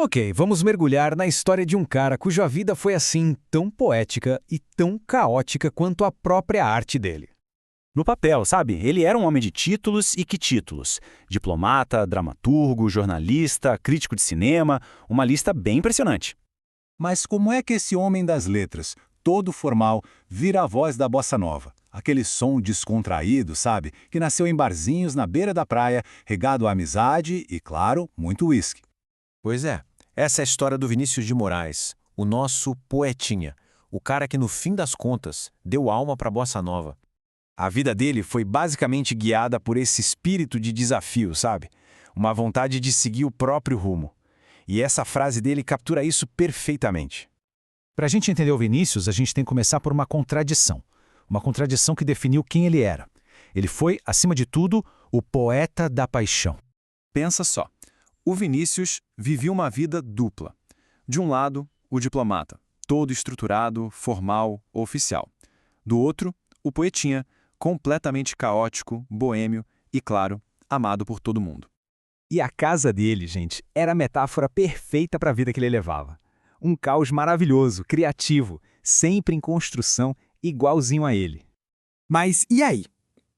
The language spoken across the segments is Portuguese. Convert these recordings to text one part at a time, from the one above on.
Ok, vamos mergulhar na história de um cara cuja vida foi assim tão poética e tão caótica quanto a própria arte dele. No papel, sabe? Ele era um homem de títulos e que títulos. Diplomata, dramaturgo, jornalista, crítico de cinema, uma lista bem impressionante. Mas como é que esse homem das letras, todo formal, vira a voz da bossa nova? Aquele som descontraído, sabe? Que nasceu em barzinhos na beira da praia, regado à amizade e, claro, muito uísque. Pois é, essa é a história do Vinícius de Moraes, o nosso poetinha, o cara que no fim das contas deu alma para a bossa nova. A vida dele foi basicamente guiada por esse espírito de desafio, sabe? Uma vontade de seguir o próprio rumo. E essa frase dele captura isso perfeitamente. Para a gente entender o Vinícius, a gente tem que começar por uma contradição. Uma contradição que definiu quem ele era. Ele foi, acima de tudo, o poeta da paixão. Pensa só. O Vinícius vivia uma vida dupla. De um lado, o diplomata, todo estruturado, formal, oficial. Do outro, o poetinha, completamente caótico, boêmio e, claro, amado por todo mundo. E a casa dele, gente, era a metáfora perfeita para a vida que ele levava. Um caos maravilhoso, criativo, sempre em construção, igualzinho a ele. Mas e aí?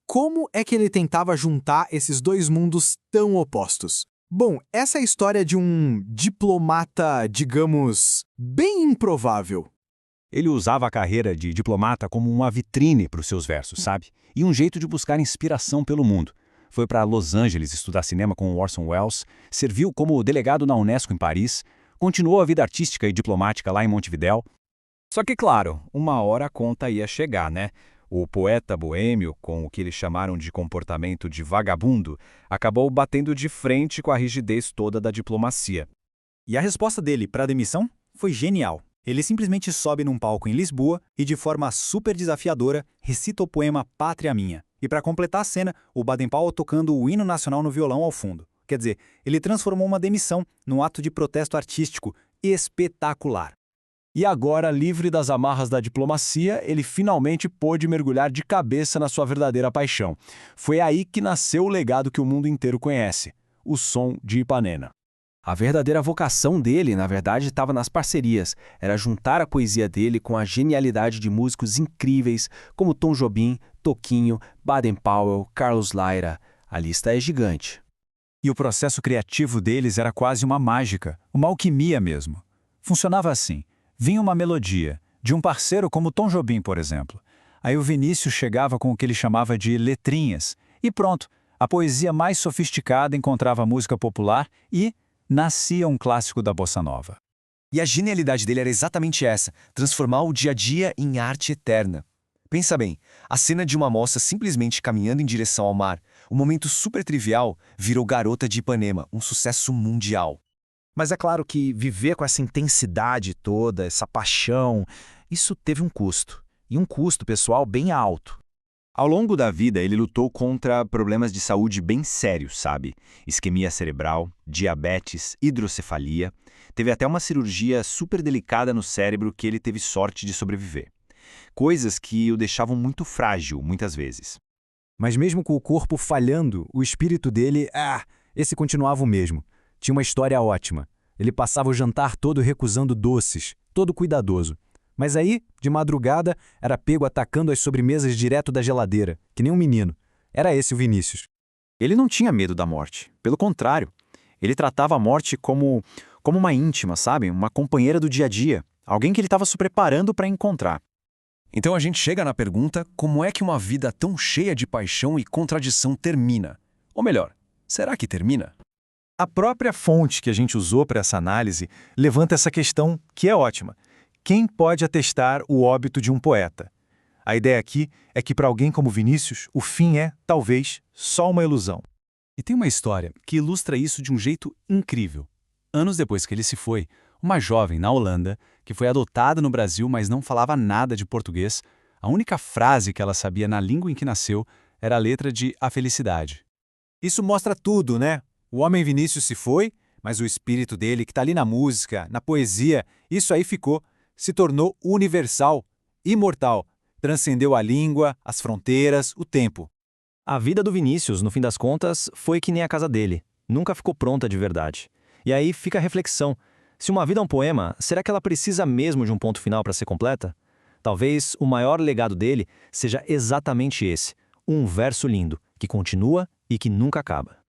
Como é que ele tentava juntar esses dois mundos tão opostos? Bom, essa é a história de um diplomata, digamos, bem improvável. Ele usava a carreira de diplomata como uma vitrine para os seus versos, sabe? E um jeito de buscar inspiração pelo mundo. Foi para Los Angeles estudar cinema com Orson Welles, serviu como delegado na Unesco em Paris, continuou a vida artística e diplomática lá em Montevidéu. Só que, claro, uma hora a conta ia chegar, né? O poeta boêmio, com o que eles chamaram de comportamento de vagabundo, acabou batendo de frente com a rigidez toda da diplomacia. E a resposta dele para a demissão foi genial. Ele simplesmente sobe num palco em Lisboa e, de forma super desafiadora, recita o poema Pátria Minha. E para completar a cena, o Baden-Powell tocando o hino nacional no violão ao fundo. Quer dizer, ele transformou uma demissão num ato de protesto artístico espetacular. E agora, livre das amarras da diplomacia, ele finalmente pôde mergulhar de cabeça na sua verdadeira paixão. Foi aí que nasceu o legado que o mundo inteiro conhece, o som de Ipanema. A verdadeira vocação dele, na verdade, estava nas parcerias. Era juntar a poesia dele com a genialidade de músicos incríveis como Tom Jobim, Toquinho, Baden-Powell, Carlos Lyra. A lista é gigante. E o processo criativo deles era quase uma mágica, uma alquimia mesmo. Funcionava assim. Vinha uma melodia, de um parceiro como Tom Jobim, por exemplo. Aí o Vinícius chegava com o que ele chamava de letrinhas. E pronto, a poesia mais sofisticada encontrava a música popular e nascia um clássico da bossa nova. E a genialidade dele era exatamente essa, transformar o dia a dia em arte eterna. Pensa bem, a cena de uma moça simplesmente caminhando em direção ao mar, um momento super trivial, virou Garota de Ipanema, um sucesso mundial. Mas é claro que viver com essa intensidade toda, essa paixão, isso teve um custo. E um custo pessoal bem alto. Ao longo da vida, ele lutou contra problemas de saúde bem sérios, sabe? Isquemia cerebral, diabetes, hidrocefalia. Teve até uma cirurgia super delicada no cérebro que ele teve sorte de sobreviver. Coisas que o deixavam muito frágil, muitas vezes. Mas mesmo com o corpo falhando, o espírito dele, esse continuava o mesmo. Tinha uma história ótima. Ele passava o jantar todo recusando doces, todo cuidadoso. Mas aí, de madrugada, era pego atacando as sobremesas direto da geladeira, que nem um menino. Era esse o Vinícius. Ele não tinha medo da morte. Pelo contrário, ele tratava a morte como uma íntima, sabe? Uma companheira do dia a dia. Alguém que ele estava se preparando para encontrar. Então a gente chega na pergunta, como é que uma vida tão cheia de paixão e contradição termina? Ou melhor, será que termina? A própria fonte que a gente usou para essa análise levanta essa questão que é ótima. Quem pode atestar o óbito de um poeta? A ideia aqui é que para alguém como Vinícius, o fim é, talvez, só uma ilusão. E tem uma história que ilustra isso de um jeito incrível. Anos depois que ele se foi, uma jovem na Holanda, que foi adotada no Brasil, mas não falava nada de português, a única frase que ela sabia na língua em que nasceu era a letra de A Felicidade. Isso mostra tudo, né? O homem Vinícius se foi, mas o espírito dele, que está ali na música, na poesia, isso aí ficou, se tornou universal, imortal, transcendeu a língua, as fronteiras, o tempo. A vida do Vinícius, no fim das contas, foi que nem a casa dele. Nunca ficou pronta de verdade. E aí fica a reflexão. Se uma vida é um poema, será que ela precisa mesmo de um ponto final para ser completa? Talvez o maior legado dele seja exatamente esse, um verso lindo, que continua e que nunca acaba.